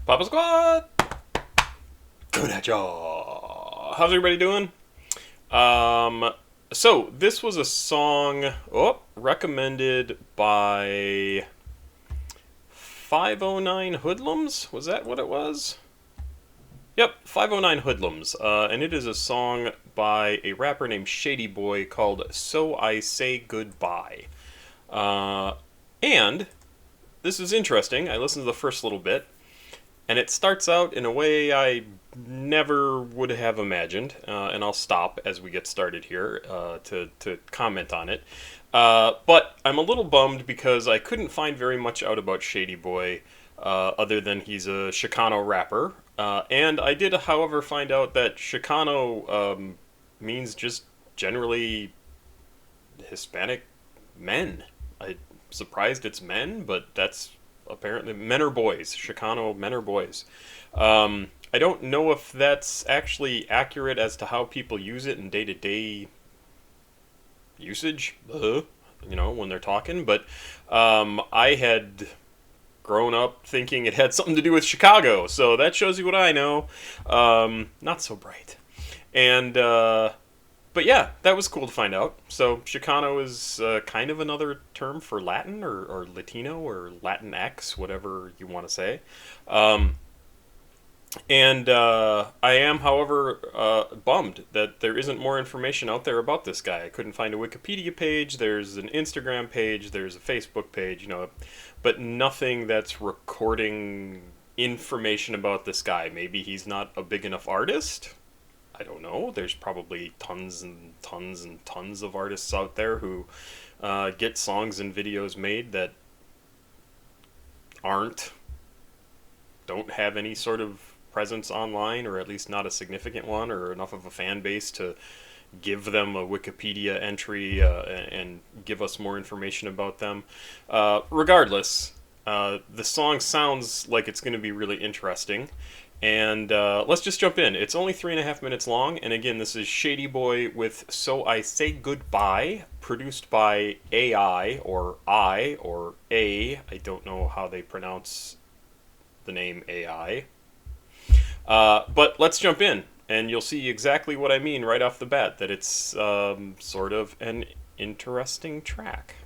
Papa Squad! Good at y'all. How's everybody doing? Um, so this was a song recommended by 509 Hoodlums. Was that what it was? Yep, 509 Hoodlums. And it is a song by a rapper named Shady called So I Say Goodbye. Uh, and this is interesting. I listened to the first little bit. And it starts out in a way I never would have imagined, and I'll stop as we get started here to comment on it. But I'm a little bummed because I couldn't find very much out about Shady other than he's a Chicano rapper. And I did, however, find out that Chicano means just generally Hispanic men. I'm surprised it's men, but that's apparently men or boys. Chicano men or boys. I don't know if that's actually accurate as to how people use it in day to day usage. When they're talking. But I had grown up thinking it had something to do with Chicago, so that shows you what I know. Not so bright. And but yeah, that was cool to find out. So Chicano is kind of another term for Latin or Latino or Latinx, whatever you want to say. Um, and I am, however, bummed that there isn't more information out there about this guy. I couldn't find a Wikipedia page. There's an Instagram page. There's a Facebook page. But nothing that's recording information about this guy. Maybe he's not a big enough artist. I don't know. There's probably tons and tons and tons of artists out there who get songs and videos made that aren't, don't have any sort of presence online, or at least not a significant one, or enough of a fan base to give them a Wikipedia entry and give us more information about them. Regardless, the song sounds like it's going to be really interesting. And let's just jump in. It's only 3.5 minutes long, and again, this is Shady with So I Say Goodbye, produced by AI, or I, or A. I don't know how they pronounce the name AI. But let's jump in, and you'll see exactly what I mean right off the bat, that it's sort of an interesting track.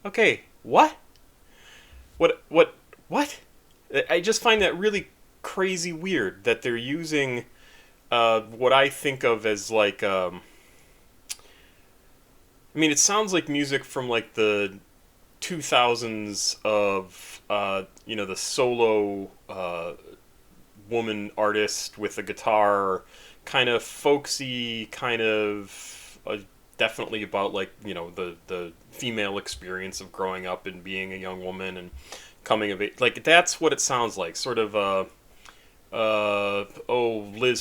Okay, what? What? I just find that really crazy weird that they're using what I think of as like, it sounds like music from like the 2000s of, the solo woman artist with a guitar, kind of folksy, kind of definitely about like, the female experience of growing up and being a young woman and coming of age. Like, that's what it sounds like. Sort of Liz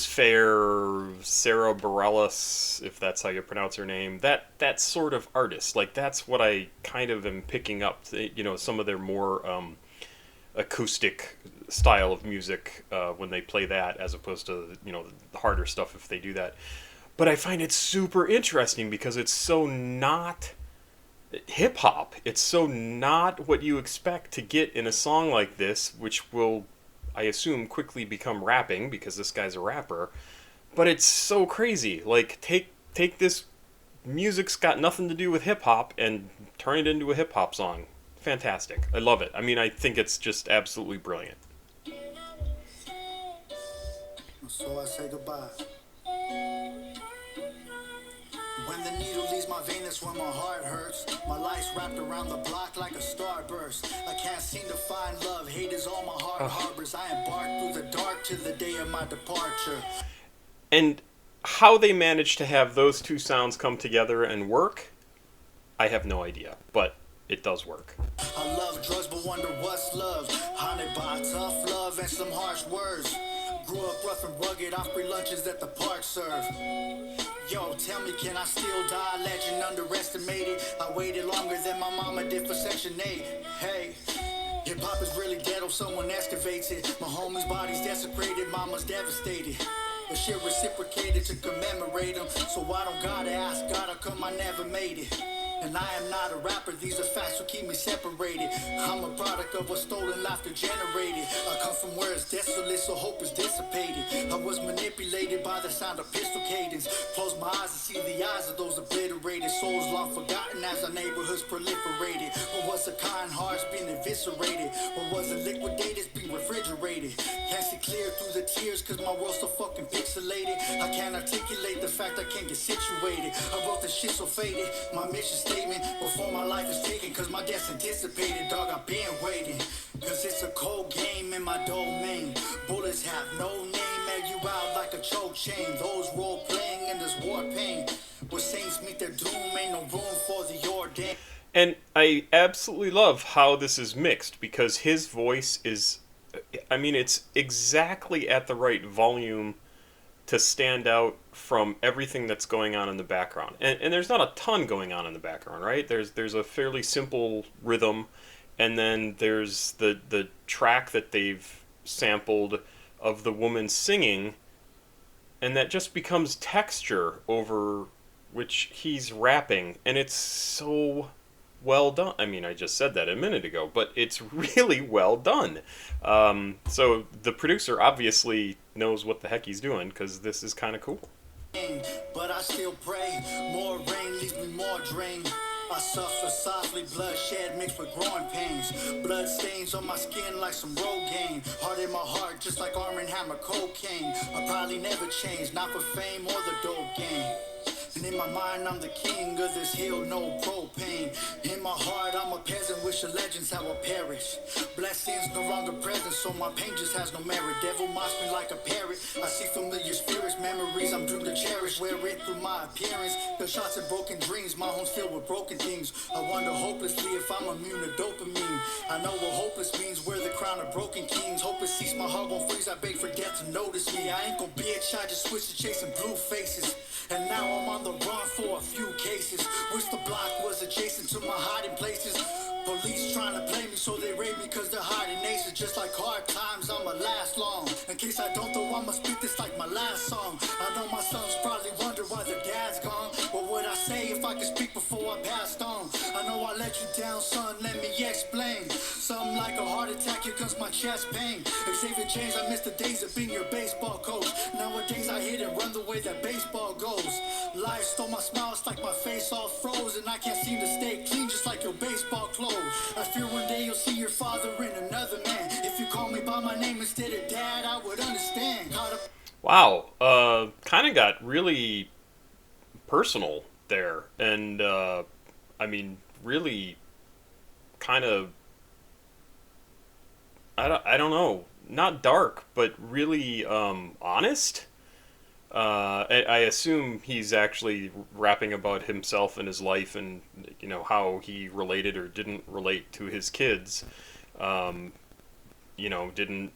Phair, Sarah Bareilles, if that's how you pronounce her name. That sort of artist. Like, that's what I kind of am picking up. Some of their more acoustic style of music when they play that, as opposed to the harder stuff if they do that. But I find it super interesting because it's so not hip hop. It's so not what you expect to get in a song like this, which will, I assume, quickly become rapping because this guy's a rapper. But it's so crazy. Like, take this music's got nothing to do with hip hop and turn it into a hip hop song. Fantastic. I love it. I think it's just absolutely brilliant. So I say goodbye. When the needle leaves my vein, that's when my heart hurts. My life's wrapped around the block like a starburst. I can't seem to find love. Hate is all my heart harbors. I embark through the dark to the day of my departure. And how they managed to have those two sounds come together and work, I have no idea. But it does work. I love drugs but wonder what's love. Haunted by tough love and some harsh words. Grew up rough and rugged off free lunches that the park serve. Yo, tell me, can I still die? Legend underestimated. I waited longer than my mama did for Section 8. Hey, hip-hop is really dead, or someone excavates it. My homie's body's desecrated, mama's devastated. The shit reciprocated to commemorate him. So I don't gotta ask God how come I never made it. And I am not a rapper, these are facts will keep me separated. I'm a product of what stolen laughter generated. I come from where it's desolate, so hope is dissipated. I was manipulated by the sound of pistol cadence. Close my eyes and see the eyes of those obliterated souls long forgotten as our neighborhoods proliferated. What was a kind hearts being eviscerated? What was a liquidated it's being refrigerated? Can't see clear through the tears cause my world's so fucking pixelated. I can't articulate the fact I can't get situated. I wrote this shit so faded, my mission statement before my life is taken, cause my death's anticipated. Dog, I've been waiting, cause it's a cold game in my domain. Bullets have no name, egg you out like a choke chain. Those role playing in this war pain, where saints meet their doom, ain't no room for the ordained. And I absolutely love how this is mixed, because his voice is, I mean, it's exactly at the right volume to stand out from everything that's going on in the background. And there's not a ton going on in the background, right? There's a fairly simple rhythm, and then there's the track that they've sampled of the woman singing, and that just becomes texture over which he's rapping, and it's so well done. I mean, I just said that a minute ago, but it's really well done. So the producer obviously knows what the heck he's doing, because this is kind of cool. But I still pray, more rain leaves me more drained. I suffer softly, bloodshed mixed with growing pains. Blood stains on my skin like some Rogaine. Heart in my heart just like Arm& Hammer cocaine. I'll probably never change, not for fame or the dope game. And in my mind, I'm the king of this hill, no propane. In my heart, I'm a peasant, wish the legends how I perish. Blessings no longer present, so my pain just has no merit. Devil mocks me like a parrot. I see familiar spirits, memories I'm doomed to cherish. Wear it through my appearance. The shots and broken dreams, my home's filled with broken things. I wonder hopelessly if I'm immune to dopamine. I know what hopeless means, wear the crown of broken kings. Hope it cease, my heart won't freeze, I beg for death to notice me. I ain't gon' bitch, I just switched to chasing blue faces. And now I'm on the run for a few cases. Wish the block was adjacent to my hiding places. Police trying to play me so they raid me cause they're hiding aces. Just like hard times, I'ma last long. In case I don't though, I'ma spit this like my last song. I know my sons probably wonder why their dad's gone. What would I say if I could speak before I passed on? I know I let you down, son, let me explain. Something like a heart attack, here comes my chest pain. Xavier James, I miss the days of being your baseball coach. Nowadays I hit and run the way that baseball goes. Life stole my smile, it's like my face all froze. And I can't seem to stay clean just like your baseball clothes. I fear one day you'll see your father in another man. If you call me by my name instead of dad, I would understand. Wow, kind of got really personal there. And, I mean, really kind of, I don't know, not dark, but really honest. I assume he's actually rapping about himself and his life, and you know how he related or didn't relate to his kids. You know, didn't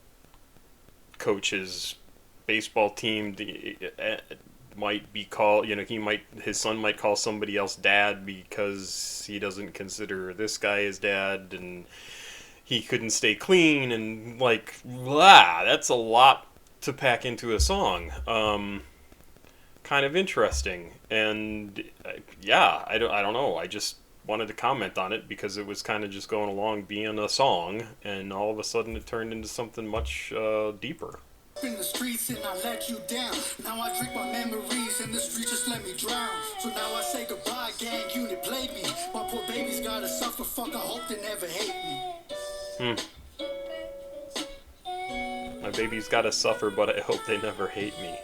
coach his baseball team. Might be called. You know, his son might call somebody else dad because he doesn't consider this guy his dad, and he couldn't stay clean, and like, blah. That's a lot to pack into a song. Kind of interesting, and yeah, I don't know. I just wanted to comment on it because it was kind of just going along being a song, and all of a sudden it turned into something much deeper. In the streets and I let you down. Now I drink my memories and the streets just let me drown. So now I say goodbye, gang unit played me. My poor baby's gotta suffer, fuck, I hope they never hate me. My baby's gotta suffer, but I hope they never hate me.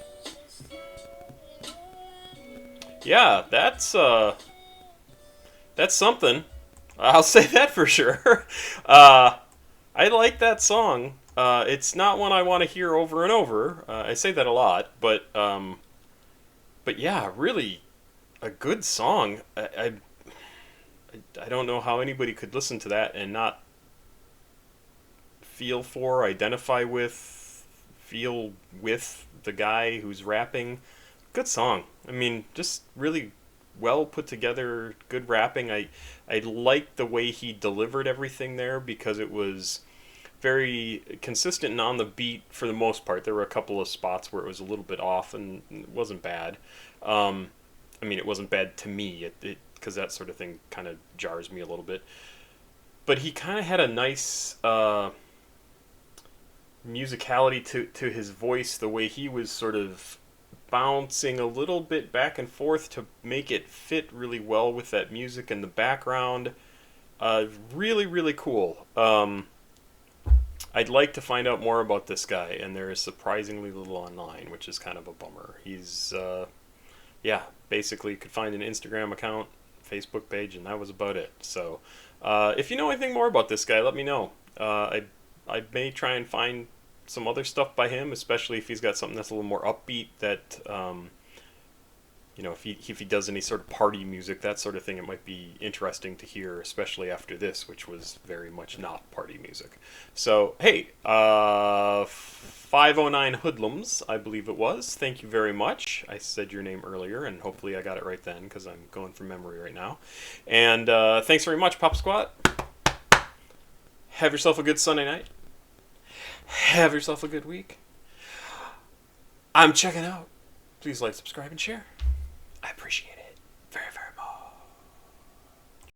Yeah, that's something. I'll say that for sure. I like that song. It's not one I want to hear over and over. I say that a lot, but yeah, really a good song. I don't know how anybody could listen to that and not feel for, identify with, feel with the guy who's rapping. Good song. I mean, just really well put together, good rapping. I liked the way he delivered everything there because it was very consistent and on the beat for the most part. There were a couple of spots where it was a little bit off, and it wasn't bad. I mean, it wasn't bad to me. because that sort of thing kind of jars me a little bit. But he kind of had a nice musicality to his voice, the way he was sort of bouncing a little bit back and forth to make it fit really well with that music in the background. Really, really cool. I'd like to find out more about this guy, and there is surprisingly little online, which is kind of a bummer. He's, yeah, basically could find an Instagram account, Facebook page, and that was about it. So, if you know anything more about this guy, let me know. I may try and find some other stuff by him, especially if he's got something that's a little more upbeat. That you know, if he does any sort of party music, that sort of thing, it might be interesting to hear, especially after this, which was very much not party music. So hey, 509 Hoodlums, I believe it was. Thank you very much. I said your name earlier, and hopefully I got it right then, because I'm going from memory right now. And thanks very much, Pop Squat. Have yourself a good Sunday night. Have yourself a good week. I'm checking out. Please like, subscribe, and share. I appreciate it.